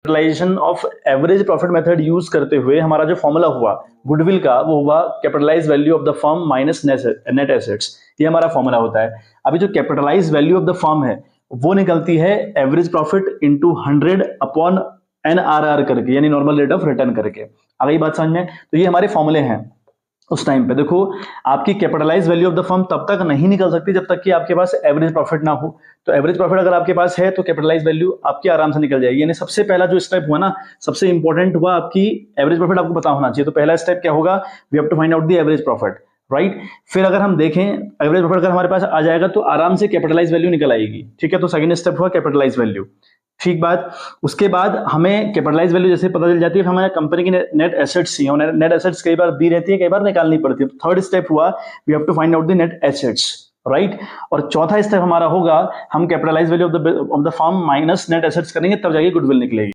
Capitalisation of average profit method use करते हुए हमारा जो फॉर्मूला हुआ गुडविल का वो हुआ capitalize value of the firm minus net assets. ये हमारा फॉर्मूला होता है। अभी जो capitalize value of the firm है वो निकलती है average profit into 100 upon NRR करके, यानी नॉर्मल रेट ऑफ रिटर्न करके। आ गई बात समझ में? तो ये हमारे फॉर्मूले हैं। उस टाइम पे देखो आपकी capitalize value of the firm तब तक नहीं निकल सकती जब तक कि आपके पास एवरेज प्रॉफिट ना हो। तो एवरेज प्रॉफिट अगर आपके पास है तो कैपिटलाइज वैल्यू आपकी आराम से निकल जाएगी। यानी सबसे पहला जो स्टेप हुआ ना, सबसे इंपॉर्टेंट हुआ आपकी एवरेज प्रॉफिट आपको पता होना चाहिए। तो पहला स्टेप क्या होगा, we have to find out the average profit, right. फिर अगर हम देखें एवरेज प्रॉफिट अगर हमारे पास आ जाएगा तो आराम से कैपिटलाइज वैल्यू निकल आएगी, ठीक है। तो सेकंड स्टेप हुआ कैपिटलाइज वैल्यू, ठीक बात। उसके बाद हमें कैपिटलाइज वैल्यू जैसे पता चल जाती है, हमारे कंपनी की नेट एसेट्स ही हैं, नेट एसेट्स कई बार दी रहती है, कई बार निकालनी पड़ती है। थर्ड स्टेप हुआ we have to find out the net assets, right. और चौथा स्टेप हमारा होगा हम capitalize value of the firm minus net assets करेंगे, तब जाके गुडविल निकलेगी।